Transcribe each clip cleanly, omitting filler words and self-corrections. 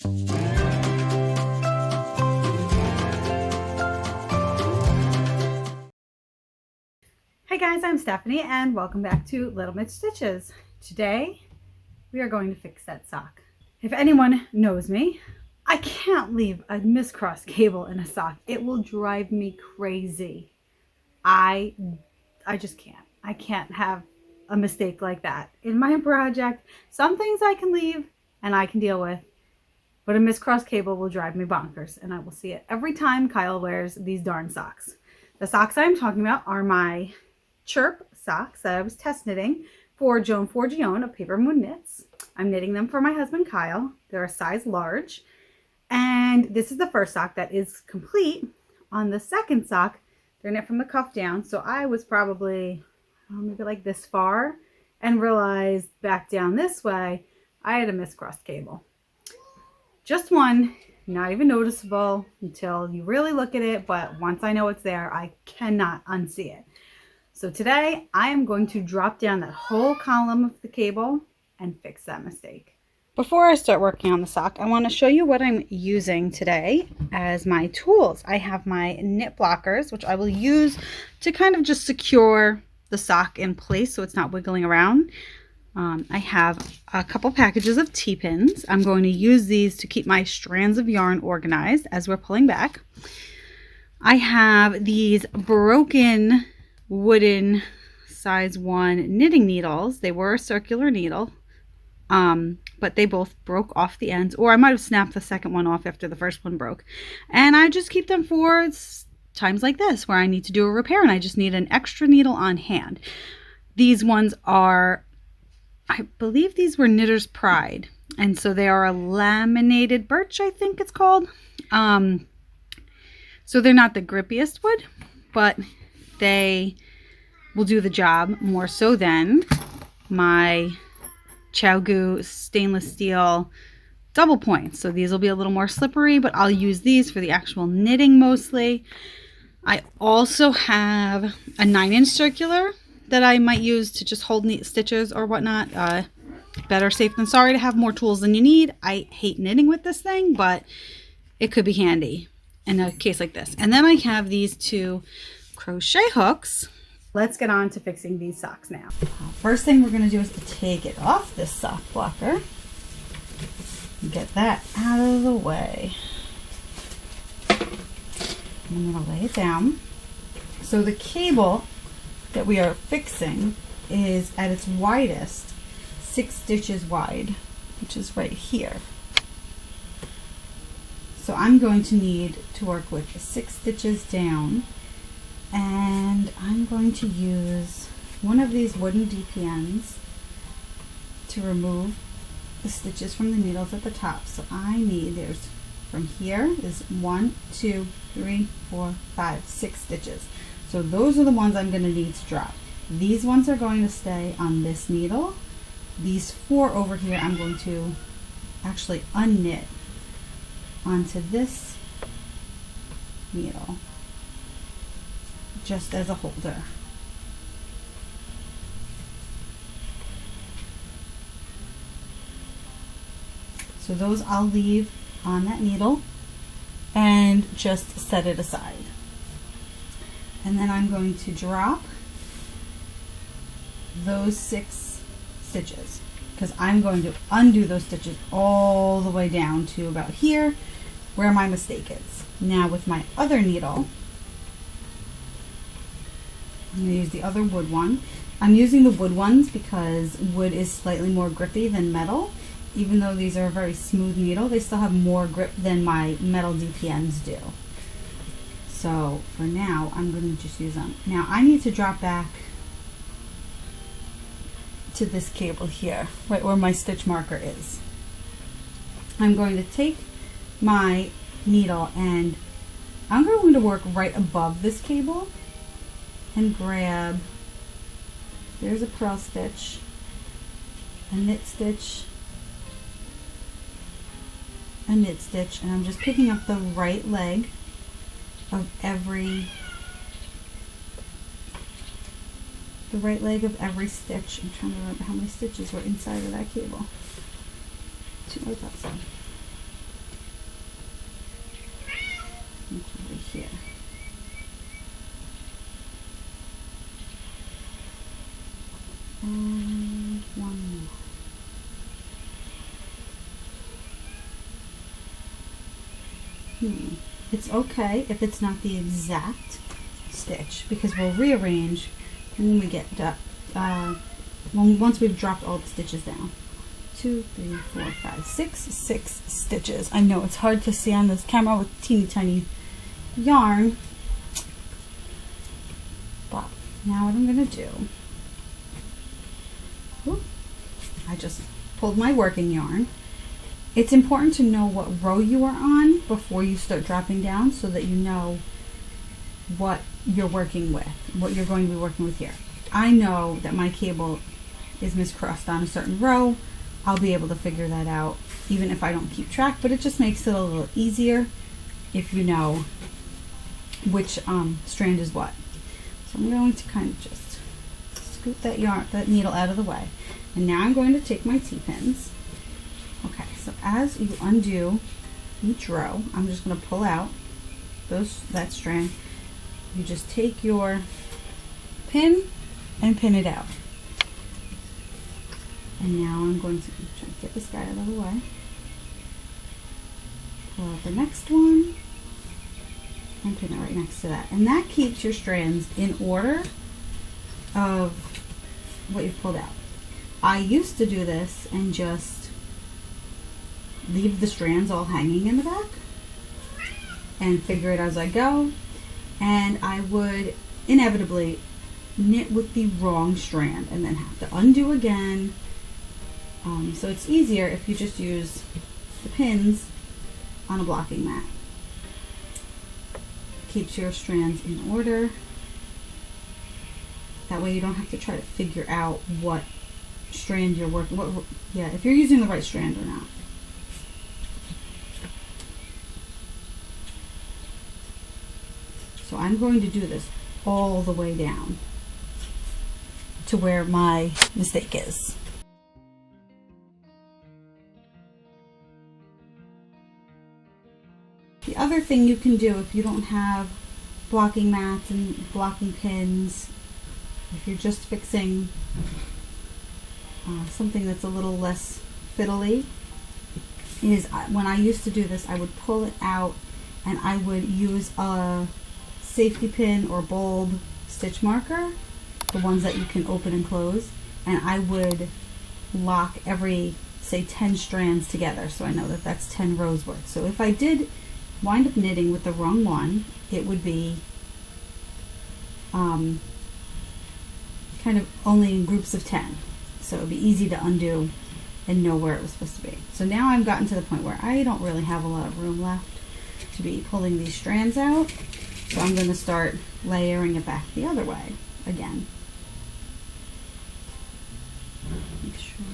Hey guys, I'm Stephanie and welcome back to Little Mitch Stitches. Today we are going to fix that sock. If anyone knows me, I can't leave a miscrossed cable in a sock. It will drive me crazy. I just can't. I can't have a mistake like that in my project. Some things I can leave and I can deal with, but a miscrossed cable will drive me bonkers, and I will see it every time Kyle wears these darn socks. The socks I'm talking about are my Chirp Socks that I was test knitting for Joan Forgione of Paper Moon Knits. I'm knitting them for my husband Kyle. They're a size large, and this is the first sock that is complete. On the second sock, they're knit from the cuff down, so I was probably maybe like this far and realized back down this way I had a miscrossed cable. Just one, not even noticeable until you really look at it, but once I know it's there, I cannot unsee it. So today I am going to drop down that whole column of the cable and fix that mistake. Before I start working on the sock, I want to show you what I'm using today as my tools. I have my knit blockers, which I will use to kind of just secure the sock in place so it's not wiggling around. I have a couple packages of T-pins. I'm going to use these to keep my strands of yarn organized as we're pulling back. I have these broken wooden size 1 knitting needles. They were a circular needle, but they both broke off the ends, or I might have snapped the second one off after the first one broke. And I just keep them for times like this where I need to do a repair and I just need an extra needle on hand. These ones are, I believe these were Knitter's Pride, and so they are a laminated birch, I think it's called. So they're not the grippiest wood, but they will do the job more so than my Chowgu stainless steel double points. So these will be a little more slippery, but I'll use these for the actual knitting mostly. I also have a 9-inch circular that I might use to just hold neat stitches or whatnot. Better safe than sorry to have more tools than you need. I hate knitting with this thing, but it could be handy in a case like this. And then I have these 2 crochet hooks. Let's get on to fixing these socks now. First thing we're going to do is to take it off this sock blocker. Get that out of the way. I'm going to lay it down. So the cable that we are fixing is at its widest 6 stitches wide, which is right here. So I'm going to need to work with 6 stitches down, and I'm going to use one of these wooden DPNs to remove the stitches from the needles at the top. So I need, there's from here is 1, 2, 3, 4, 5, 6 stitches. So those are the ones I'm going to need to drop. These ones are going to stay on this needle. These 4 over here I'm going to actually unknit onto this needle just as a holder. So those I'll leave on that needle and just set it aside. And then I'm going to drop those 6 stitches because I'm going to undo those stitches all the way down to about here where my mistake is. Now with my other needle, I'm going to use the other wood one. I'm using the wood ones because wood is slightly more grippy than metal. Even though these are a very smooth needle, they still have more grip than my metal DPNs do. So for now, I'm going to just use them. Now I need to drop back to this cable here, right where my stitch marker is. I'm going to take my needle and I'm going to work right above this cable and grab, there's a purl stitch, a knit stitch, a knit stitch, and I'm just picking up the right leg of every stitch. I'm trying to remember how many stitches were inside of that cable. 2 right outside. It's okay if it's not the exact stitch, because we'll rearrange when we get once we've dropped all the stitches down. 2, 3, 4, 5, 6 stitches. I know it's hard to see on this camera with teeny tiny yarn, but now what I'm gonna do, I just pulled my working yarn. It's important to know what row you are on before you start dropping down, so that you know what you're working with, what you're going to be working with here. I know that my cable is miscrossed on a certain row. I'll be able to figure that out even if I don't keep track, but it just makes it a little easier if you know which strand is what. So I'm going to kind of just scoot that needle out of the way. And now I'm going to take my T-pins. Okay, so as you undo each row, I'm just going to pull out that strand. You just take your pin and pin it out. And now I'm going to try to get this guy out of the way. Pull out the next one and pin it right next to that. And that keeps your strands in order of what you've pulled out. I used to do this and just leave the strands all hanging in the back and figure it as I go, and I would inevitably knit with the wrong strand and then have to undo again. So it's easier if you just use the pins on a blocking mat. Keeps your strands in order. That way you don't have to try to figure out what strand you're working, if you're using the right strand or not. So I'm going to do this all the way down to where my mistake is. The other thing you can do if you don't have blocking mats and blocking pins, if you're just fixing something that's a little less fiddly, is when I used to do this, I would pull it out and I would use a safety pin or bulb stitch marker, the ones that you can open and close, and I would lock every, say, 10 strands together, so I know that that's 10 rows worth. So if I did wind up knitting with the wrong one, it would be kind of only in groups of 10. So it would be easy to undo and know where it was supposed to be. So now I've gotten to the point where I don't really have a lot of room left to be pulling these strands out. So I'm going to start layering it back the other way again. Make sure.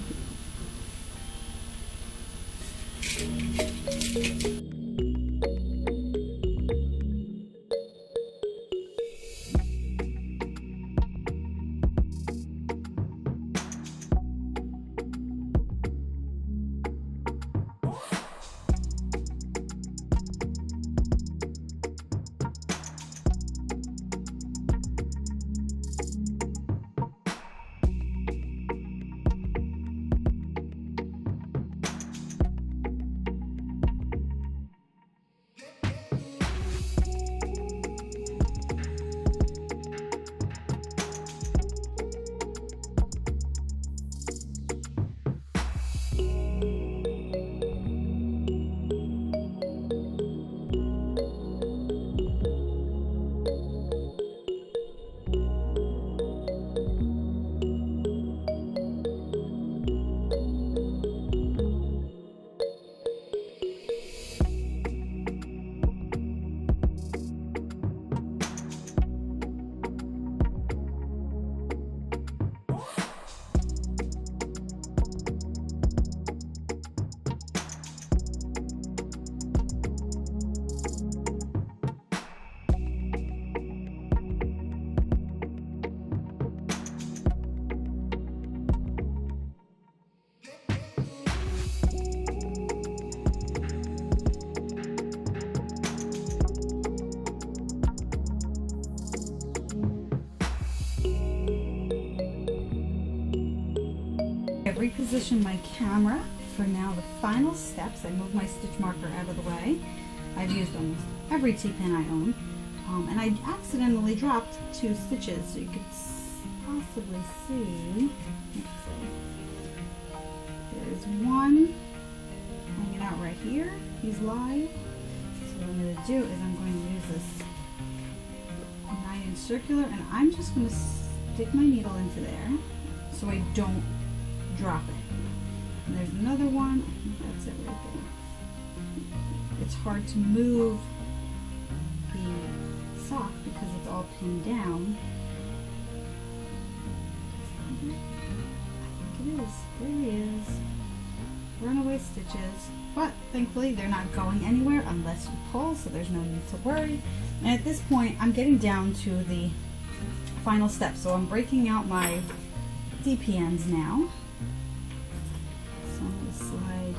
Reposition my camera for now the final steps. I moved my stitch marker out of the way. I've used almost every T-pin I own. And I accidentally dropped 2 stitches, so you could possibly see. Let's see. There's one hanging out right here. He's live. So what I'm going to do is I'm going to use this 9-inch circular, and I'm just going to stick my needle into there so I don't drop it. And there's another one. I think that's it right there. It's hard to move the sock because it's all pinned down. I think it is. There he is. Runaway stitches. But thankfully they're not going anywhere unless you pull, so there's no need to worry. And at this point I'm getting down to the final step. So I'm breaking out my DPNs now. So I'm going to slide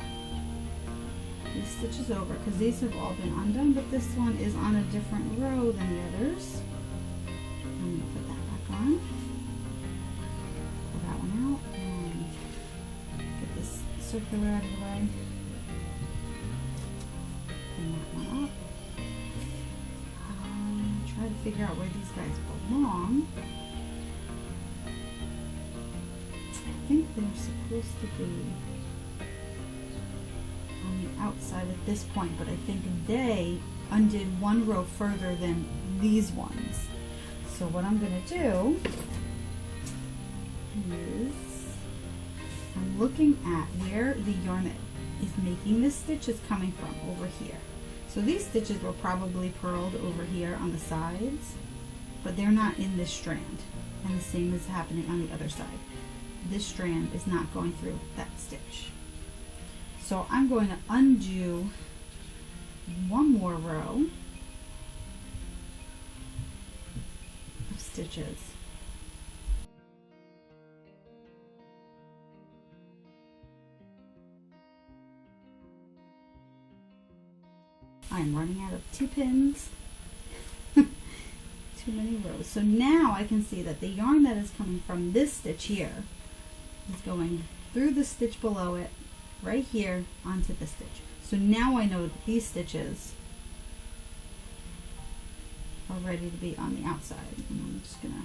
these stitches over because these have all been undone, but this one is on a different row than the others. I'm going to put that back on. Pull that one out and get this circular out of the way. Bring that one up. Try to figure out where these guys belong. I think they're supposed to be on the outside at this point, but I think they undid one row further than these ones. So what I'm going to do is I'm looking at where the yarn is making the stitches coming from over here. So these stitches were probably purled over here on the sides, but they're not in this strand. And the same is happening on the other side. This strand is not going through that stitch. So I'm going to undo one more row of stitches. I'm running out of T-pins. Too many rows. So now I can see that the yarn that is coming from this stitch here is going through the stitch below it, right here, onto the stitch. So now I know that these stitches are ready to be on the outside. And I'm just gonna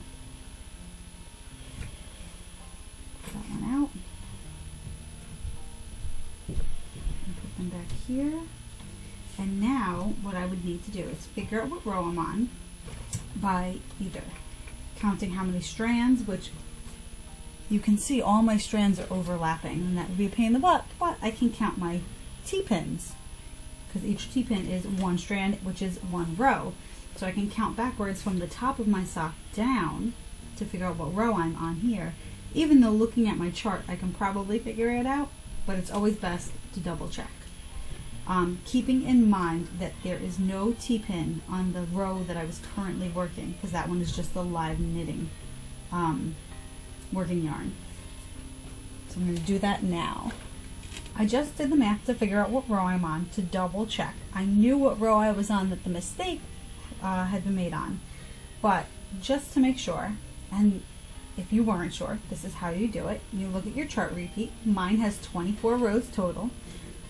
put that one out and put them back here. And now what I would need to do is figure out what row I'm on by either counting how many strands, which you can see all my strands are overlapping, and that would be a pain in the butt, but I can count my T-pins because each T-pin is one strand, which is one row. So I can count backwards from the top of my sock down to figure out what row I'm on here. Even though looking at my chart I can probably figure it out, but it's always best to double check. Keeping in mind that there is no T-pin on the row that I was currently working, because that one is just the live knitting working yarn. So I'm going to do that now. I just did the math to figure out what row I'm on to double check. I knew what row I was on that the mistake had been made on, but just to make sure, and if you weren't sure, this is how you do it. You look at your chart repeat. Mine has 24 rows total.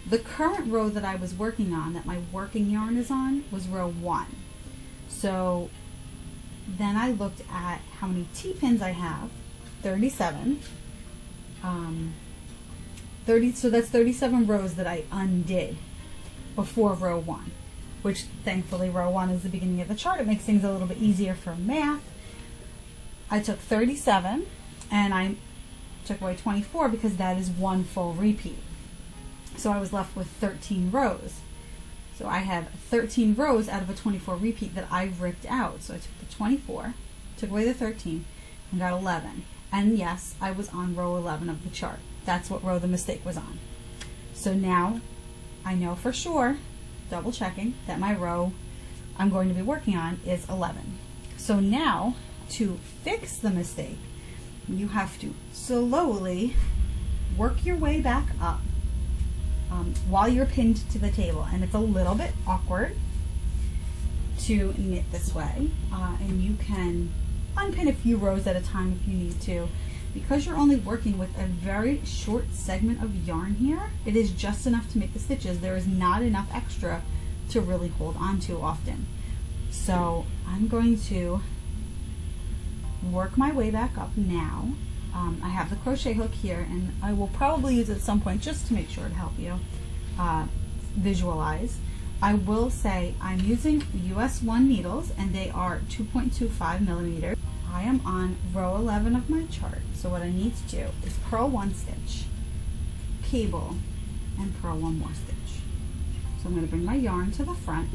The current row that I was working on, that my working yarn is on, was row 1. So then I looked at how many T-pins I have, 37. So that's 37 rows that I undid before row 1, which thankfully row 1 is the beginning of the chart. It makes things a little bit easier for math. I took 37 and I took away 24 because that is one full repeat. So I was left with 13 rows. So I have 13 rows out of a 24 repeat that I ripped out. So I took the 24, took away the 13, and got 11. And yes, I was on row 11 of the chart. That's what row the mistake was on. So now I know for sure, double checking, that my row I'm going to be working on is 11. So now to fix the mistake, you have to slowly work your way back up while you're pinned to the table, and it's a little bit awkward to knit this way, and you can unpin a few rows at a time if you need to. Because you're only working with a very short segment of yarn here, it is just enough to make the stitches. There is not enough extra to really hold on to often. So I'm going to work my way back up now. I have the crochet hook here, and I will probably use it at some point just to make sure to help you visualize. I will say I'm using US 1 needles, and they are 2.25 millimeters. I am on row 11 of my chart, so what I need to do is purl 1 stitch, cable, and purl 1 more stitch. So I'm going to bring my yarn to the front,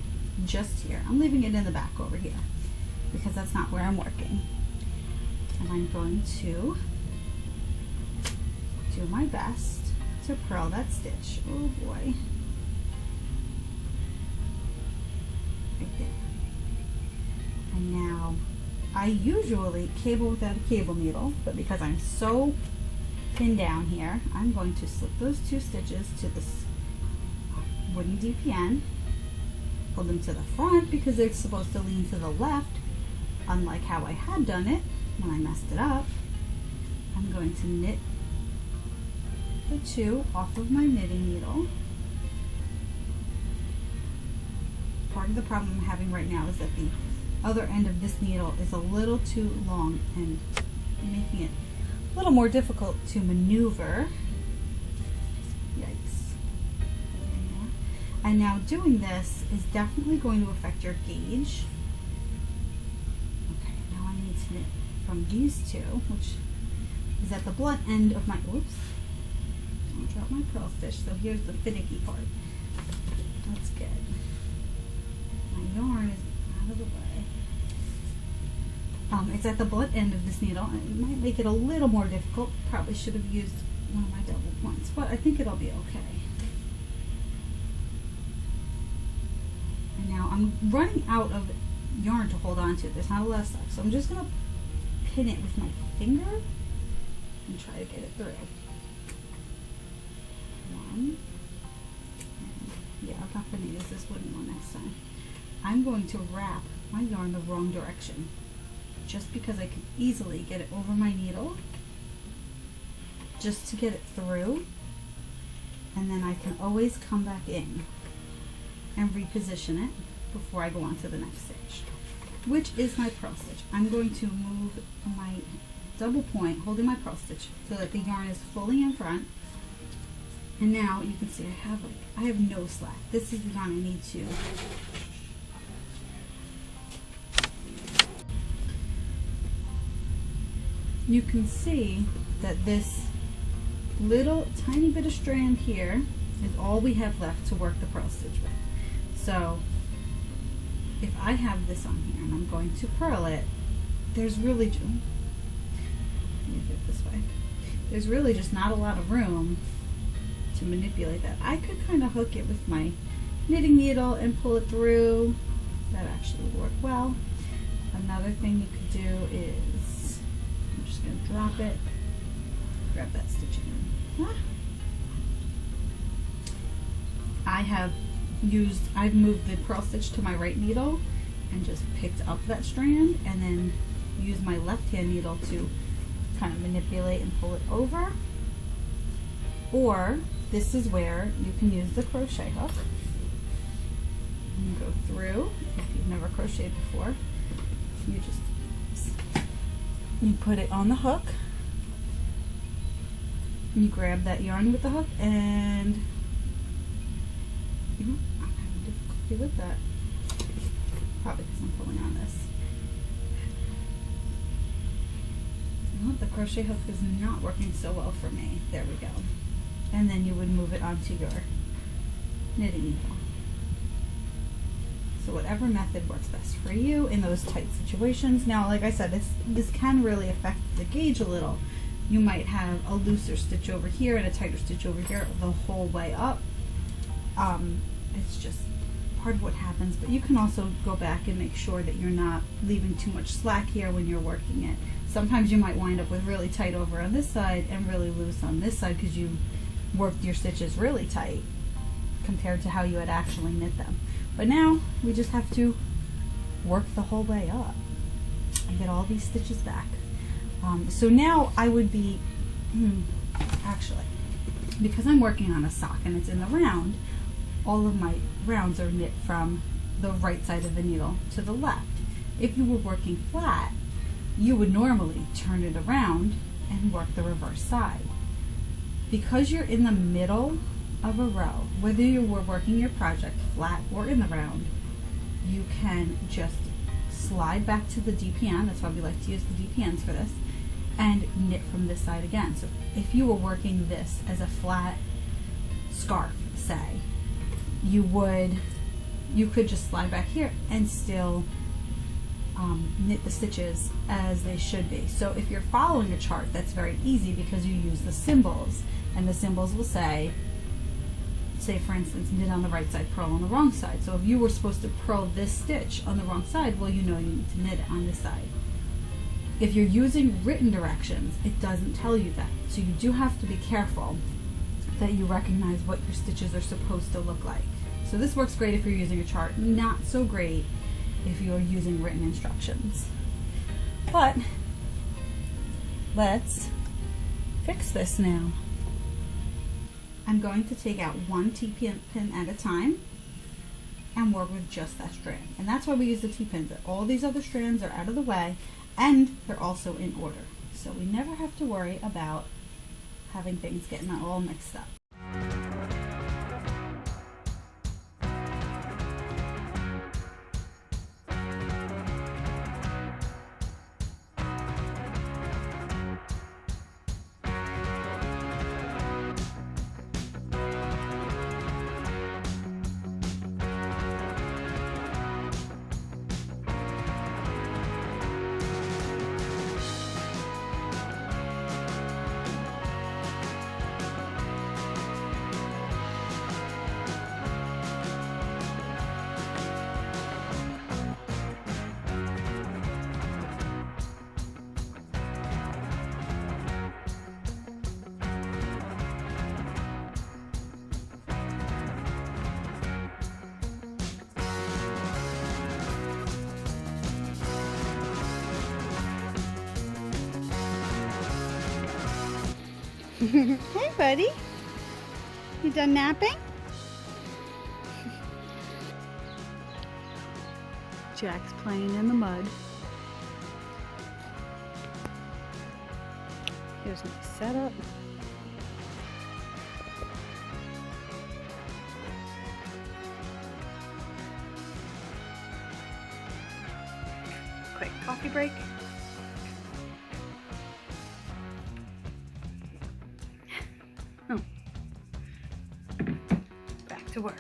just here. I'm leaving it in the back over here because that's not where I'm working. And I'm going to do my best to purl that stitch. Oh boy. Right there. And now, I usually cable without a cable needle, but because I'm so pinned down here, I'm going to slip those 2 stitches to this wooden DPN, pull them to the front because they're supposed to lean to the left, unlike how I had done it when I messed it up. I'm going to knit the 2 off of my knitting needle. Part of the problem I'm having right now is that the other end of this needle is a little too long and making it a little more difficult to maneuver. Yikes. And now doing this is definitely going to affect your gauge. Okay, now I need to knit from these 2, which is at the blunt end of my, oops, I'll drop my purl stitch. So here's the finicky part. That's good. My yarn is out of the way. It's at the blunt end of this needle, and it might make it a little more difficult. Probably should have used one of my double points, but I think it'll be okay. And now I'm running out of yarn to hold on to. There's not a lot of stuff, so I'm just going to pin it with my finger and try to get it through. 1. Yeah, I'm not going to use this wooden one next time. I'm going to wrap my yarn the wrong direction, just because I can easily get it over my needle, just to get it through, and then I can always come back in and reposition it before I go on to the next stitch, which is my purl stitch. I'm going to move my double point, holding my purl stitch, so that the yarn is fully in front. And now you can see I have no slack. This is the yarn I need to you can see that this little tiny bit of strand here is all we have left to work the purl stitch with. So if I have this on here and I'm going to purl it, there's really just, let me do it this way. There's really just not a lot of room to manipulate that. I could kind of hook it with my knitting needle and pull it through. That actually would work well. Another thing you could do is, I'm just going to drop it, grab that stitch again. I've moved the purl stitch to my right needle and just picked up that strand, and then use my left hand needle to kind of manipulate and pull it over. Or this is where you can use the crochet hook and go through. If you've never crocheted before, you put it on the hook, you grab that yarn with the hook, and I'm having difficulty with that, probably because I'm pulling on this. Well, the crochet hook is not working so well for me. There we go. And then you would move it onto your knitting needle. So whatever method works best for you in those tight situations. Now, like I said, this can really affect the gauge a little. You might have a looser stitch over here and a tighter stitch over here the whole way up. It's just part of what happens, but you can also go back and make sure that you're not leaving too much slack here when you're working it. Sometimes you might wind up with really tight over on this side and really loose on this side because you worked your stitches really tight compared to how you had actually knit them. But now we just have to work the whole way up and get all these stitches back. So now I would be, actually, because I'm working on a sock and it's in the round, all of my rounds are knit from the right side of the needle to the left. If you were working flat, you would normally turn it around and work the reverse side. Because you're in the middle of a row, whether you were working your project flat or in the round, you can just slide back to the DPN, that's why we like to use the DPNs for this, and knit from this side again. So if you were working this as a flat scarf, say, you could just slide back here and still knit the stitches as they should be. So if you're following a chart, that's very easy because you use the symbols, and the symbols will say for instance, knit on the right side, purl on the wrong side. So if you were supposed to purl this stitch on the wrong side, well, you know you need to knit it on this side. If you're using written directions, it doesn't tell you that. So you do have to be careful that you recognize what your stitches are supposed to look like. So this works great if you're using a chart, not so great if you're using written instructions. But let's fix this now. I'm going to take out one T-pin at a time and work with just that strand. And that's why we use the T-pins. All these other strands are out of the way and they're also in order. So we never have to worry about having things getting all mixed up. Hey, buddy. You done napping? Jack's playing in the mud. Here's my setup. Quick coffee break. Back to work.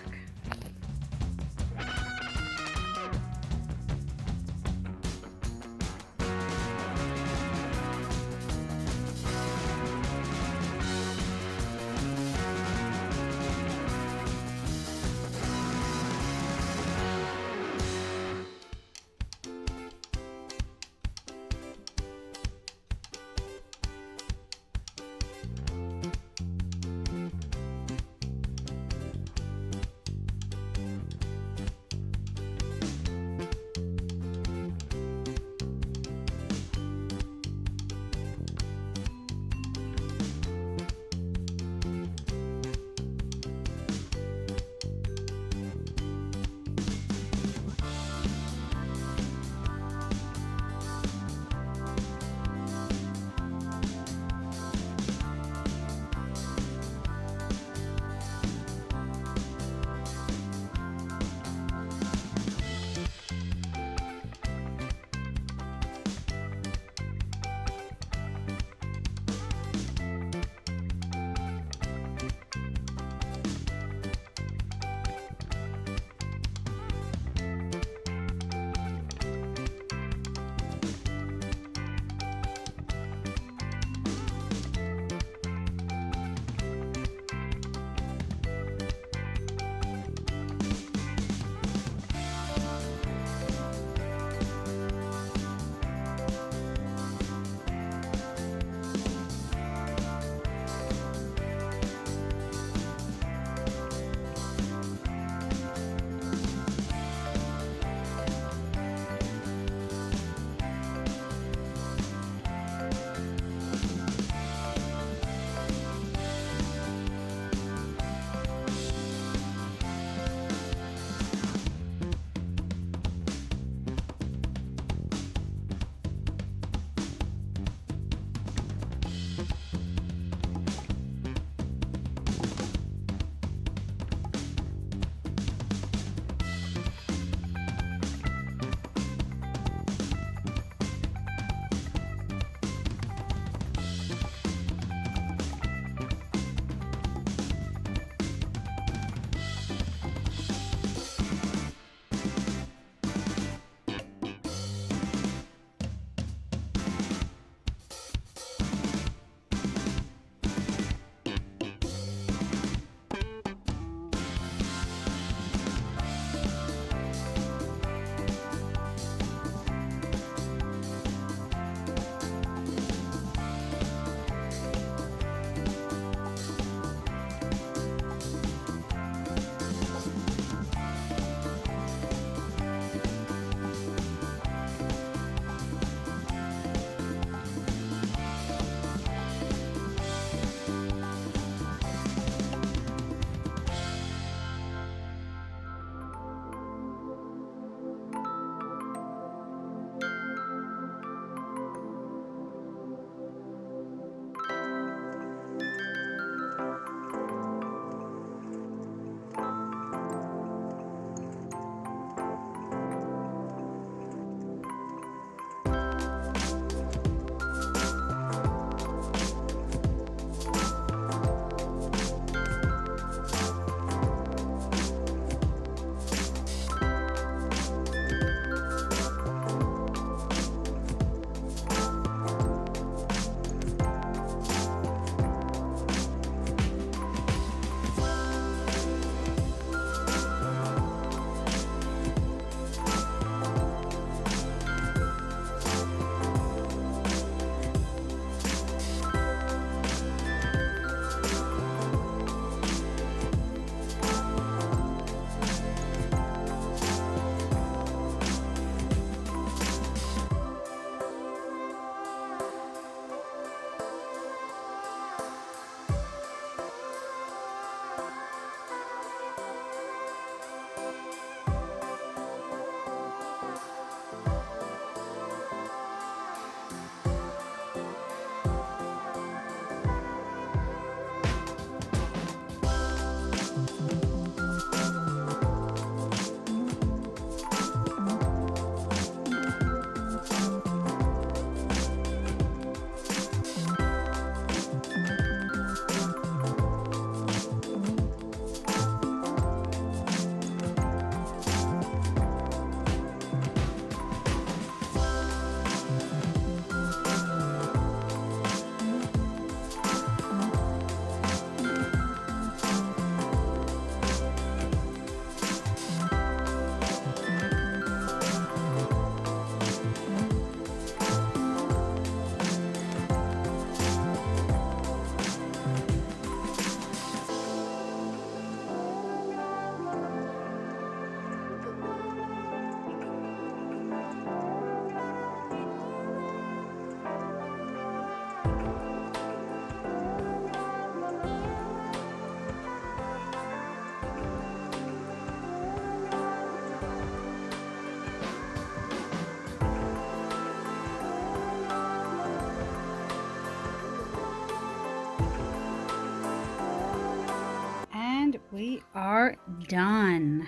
we are done.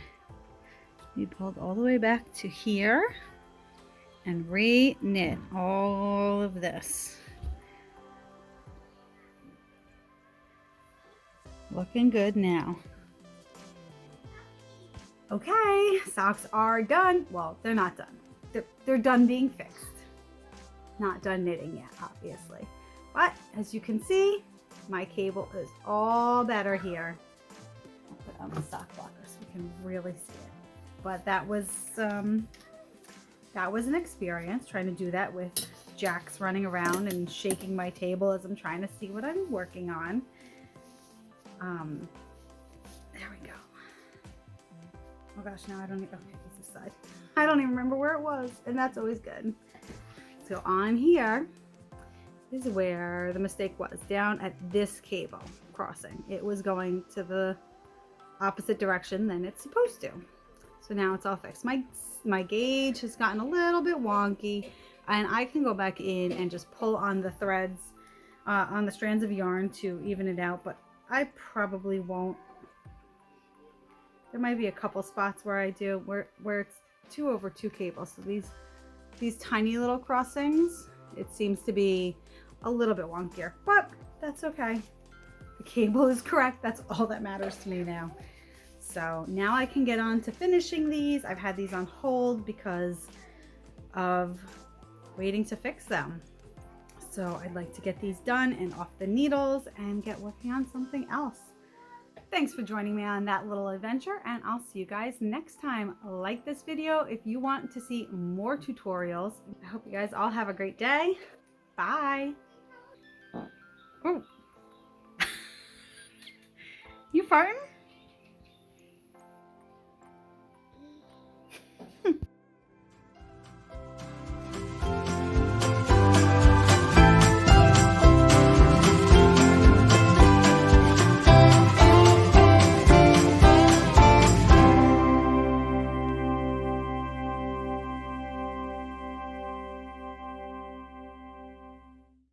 We pulled all the way back to here and re-knit all of this. Looking good now. Okay, socks are done. Well, they're not done. They're done being fixed. Not done knitting yet, obviously. But as you can see, my cable is all better here. I'll put it on the sock blocker so we can really see it. But that was an experience trying to do that with Jax running around and shaking my table as I'm trying to see what I'm working on. There we go. Oh gosh, now I don't even, okay, this is side. I don't even remember where it was, and that's always good. So on here is where the mistake was, down at this cable crossing. It was going to the opposite direction than it's supposed to. So now it's all fixed. My gauge has gotten a little bit wonky, and I can go back in and just pull on the threads, on the strands of yarn to even it out, but I probably won't. There might be a couple spots where I do, where it's 2 over 2 cables. So these tiny little crossings, it seems to be a little bit wonkier, but that's okay. The cable is correct. That's all that matters to me now. So now I can get on to finishing these. I've had these on hold because of waiting to fix them. So I'd like to get these done and off the needles and get working on something else. Thanks for joining me on that little adventure, and I'll see you guys next time. Like this video if you want to see more tutorials. I hope you guys all have a great day. Bye. Oh. You farting?